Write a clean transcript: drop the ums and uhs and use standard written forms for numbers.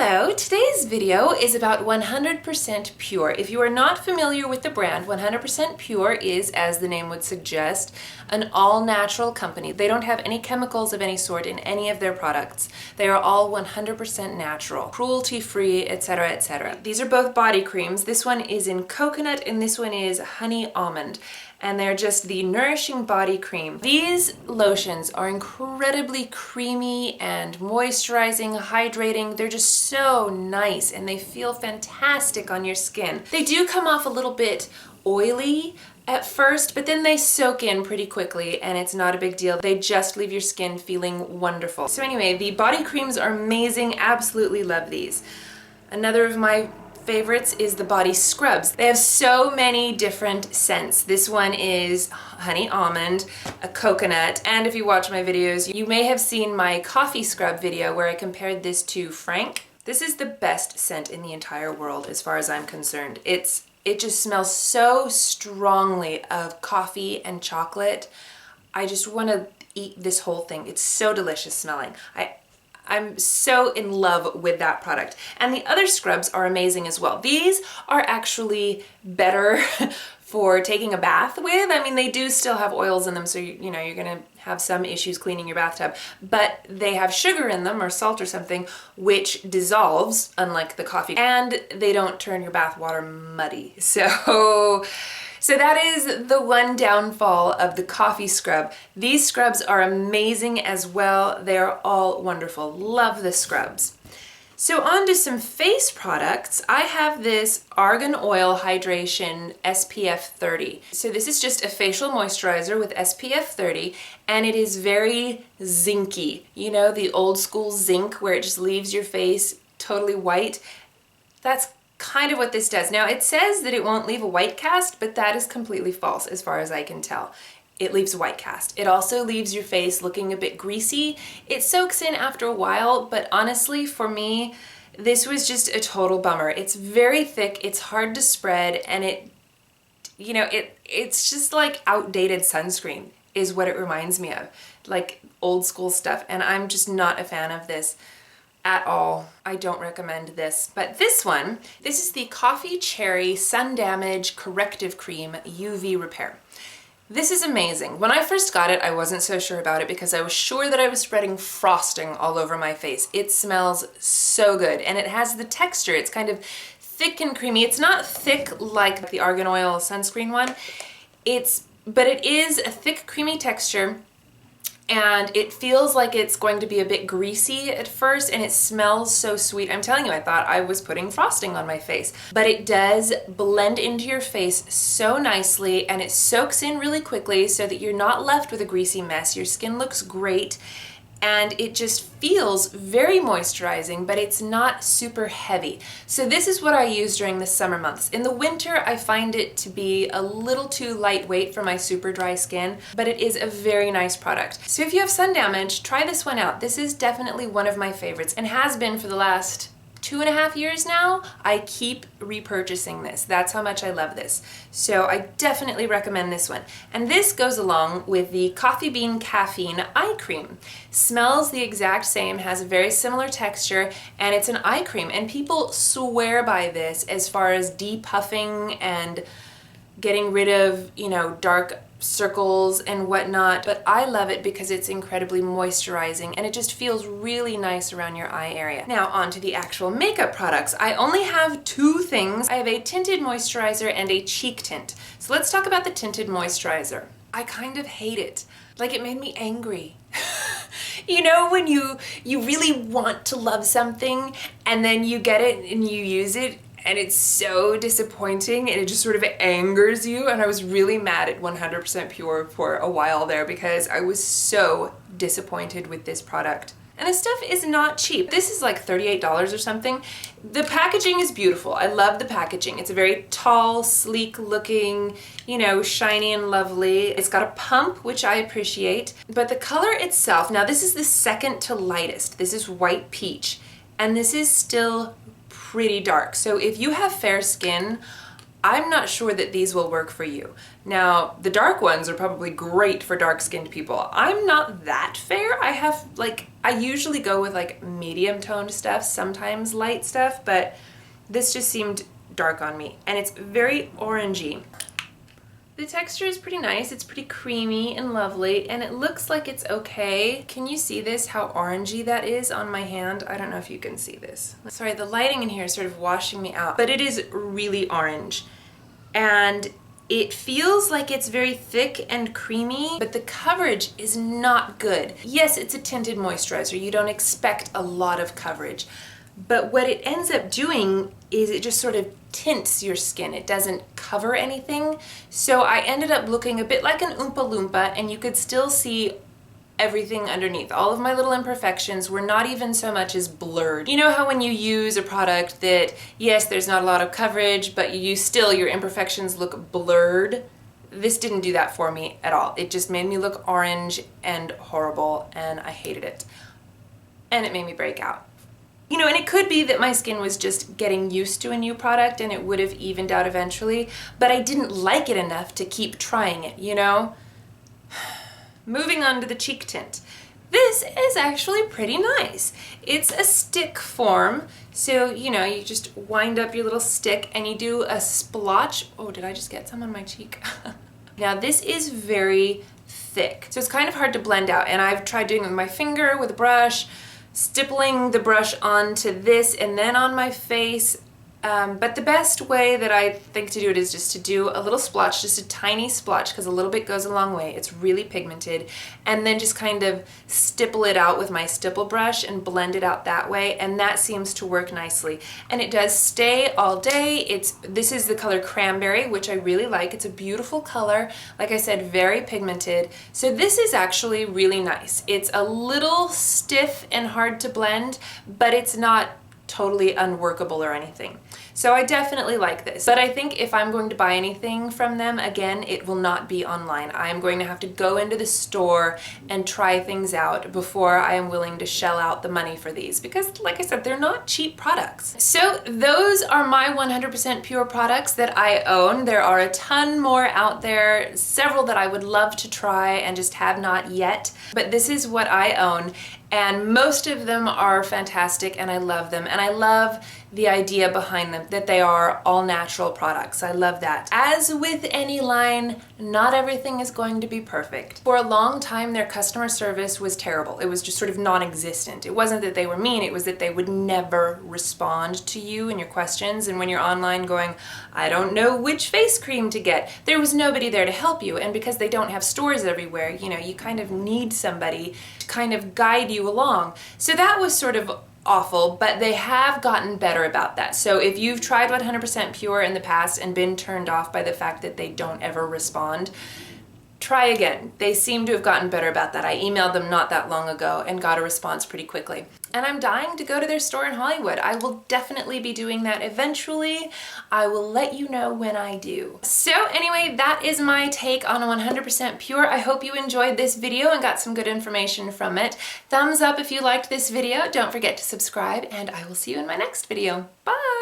Hello, today's video is about 100% Pure. If you are not familiar with the brand, 100% Pure is, as the name would suggest, an all-natural company. They don't have any chemicals of any sort in any of their products. They are all 100% natural, cruelty-free, etc., etc. These are both body creams. This one is in coconut and this one is honey almond. And they're just the Nourishing body cream. These lotions are incredibly creamy and moisturizing, hydrating. They're just so nice and they feel fantastic on your skin. They do come off a little bit oily at first, but then they soak in pretty quickly and it's not a big deal. They just leave your skin feeling wonderful. So anyway, the body creams are amazing. Absolutely love these. Another of my favorites is the body scrubs. They have so many different scents. This one is honey almond, a coconut, and if you watch my videos, you may have seen my coffee scrub video where I compared this to Frank. This is the best scent in the entire world as far as I'm concerned. It just smells so strongly of coffee and chocolate. I just want to eat this whole thing. It's so delicious smelling. I'm so in love with that product. And the other scrubs are amazing as well. These are actually better for taking a bath with. I mean, they do still have oils in them, so you know, you're gonna have some issues cleaning your bathtub, but they have sugar in them or salt or something, which dissolves, unlike the coffee, and they don't turn your bath water muddy. So that is the one downfall of the coffee scrub. These scrubs are amazing as well. They are all wonderful. Love the scrubs. So on to some face products. I have this Argon Oil Hydration SPF 30. So this is just a facial moisturizer with SPF 30, and it is very zinky. You know, the old school zinc where it just leaves your face totally white. That's kind of what this does. Now it says that it won't leave a white cast, but that is completely false as far as I can tell. It leaves a white cast. It also leaves your face looking a bit greasy. It soaks in after a while, but honestly for me, this was just a total bummer. It's very thick, it's hard to spread, and it's just like outdated sunscreen is what it reminds me of, like old school stuff, and I'm just not a fan of this at all. I don't recommend this. But this is the Coffee Cherry Sun Damage Corrective Cream UV Repair. This is amazing. When I first got it, I wasn't so sure about it because I was sure that I was spreading frosting all over my face. It smells so good and it has the texture. It's kind of thick and creamy. It's not thick like the Argan Oil sunscreen one, but it is a thick, creamy texture. And it feels like it's going to be a bit greasy at first, and it smells so sweet. I'm telling you, I thought I was putting frosting on my face. But it does blend into your face so nicely, and it soaks in really quickly so that you're not left with a greasy mess. Your skin looks great, and it just feels very moisturizing, but it's not super heavy. So this is what I use during the summer months. In the winter, I find it to be a little too lightweight for my super dry skin, but it is a very nice product. So if you have sun damage, try this one out. This is definitely one of my favorites and has been for the last 2.5 years now. I keep repurchasing this. That's how much I love this. So I definitely recommend this one. And this goes along with the Coffee Bean Caffeine Eye Cream. Smells the exact same, has a very similar texture, and it's an eye cream. And people swear by this as far as depuffing and getting rid of, dark circles and whatnot, but I love it because it's incredibly moisturizing and it just feels really nice around your eye area. Now on to the actual makeup products. I only have two things. I have a tinted moisturizer and a cheek tint. So let's talk about the tinted moisturizer. I kind of hate it. Like, it made me angry. You know, when you really want to love something and then you get it and you use it and it's so disappointing and it just sort of angers you, and I was really mad at 100% Pure for a while there because I was so disappointed with this product. And this stuff is not cheap. This is like $38 or something. The packaging is beautiful. I love the packaging. It's a very tall, sleek looking, shiny and lovely. It's got a pump, which I appreciate. But the color itself, now this is the second to lightest. This is white peach. And this is still pretty dark. So if you have fair skin, I'm not sure that these will work for you. Now, the dark ones are probably great for dark-skinned people. I'm not that fair. I have like I usually go with like medium toned stuff, sometimes light stuff, but this just seemed dark on me, and it's very orangey. The texture is pretty nice. It's pretty creamy and lovely, and it looks like it's okay. Can you see this, how orangey that is on my hand? I don't know if you can see this. Sorry, the lighting in here is sort of washing me out, but it is really orange. And it feels like it's very thick and creamy, but the coverage is not good. Yes, it's a tinted moisturizer. You don't expect a lot of coverage. But what it ends up doing is it just sort of tints your skin. It doesn't cover anything. So I ended up looking a bit like an Oompa Loompa, and you could still see everything underneath. All of my little imperfections were not even so much as blurred. You know how when you use a product that, yes, there's not a lot of coverage, but your imperfections look blurred? This didn't do that for me at all. It just made me look orange and horrible, and I hated it. And it made me break out. You know, and it could be that my skin was just getting used to a new product and it would have evened out eventually, but I didn't like it enough to keep trying it, you know? Moving on to the cheek tint. This is actually pretty nice. It's a stick form, so, you know, you just wind up your little stick and you do a splotch. Oh, did I just get some on my cheek? Now, this is very thick, so it's kind of hard to blend out, and I've tried doing it with my finger, with a brush, stippling the brush onto this and then on my face. But the best way that I think to do it is just to do a little splotch, just a tiny splotch, because a little bit goes a long way. It's really pigmented. And then just kind of stipple it out with my stipple brush and blend it out that way. And that seems to work nicely. And it does stay all day. This is the color Cranberry, which I really like. It's a beautiful color. Like I said, very pigmented. So this is actually really nice. It's a little stiff and hard to blend, but it's not totally unworkable or anything. So I definitely like this, but I think if I'm going to buy anything from them, again, it will not be online. I am going to have to go into the store and try things out before I am willing to shell out the money for these, because like I said, they're not cheap products. So those are my 100% pure products that I own. There are a ton more out there, several that I would love to try and just have not yet, but this is what I own. And most of them are fantastic and I love them. And I love the idea behind them, that they are all natural products. I love that. As with any line, not everything is going to be perfect. For a long time, their customer service was terrible. It was just sort of non-existent. It wasn't that they were mean, it was that they would never respond to you and your questions. And when you're online going, I don't know which face cream to get, there was nobody there to help you. And because they don't have stores everywhere, you know, you kind of need somebody to kind of guide you along. So that was sort of awful, but they have gotten better about that. So if you've tried 100% Pure in the past and been turned off by the fact that they don't ever respond, try again. They seem to have gotten better about that. I emailed them not that long ago and got a response pretty quickly. And I'm dying to go to their store in Hollywood. I will definitely be doing that eventually. I will let you know when I do. So anyway, that is my take on 100% Pure. I hope you enjoyed this video and got some good information from it. Thumbs up if you liked this video. Don't forget to subscribe, and I will see you in my next video. Bye!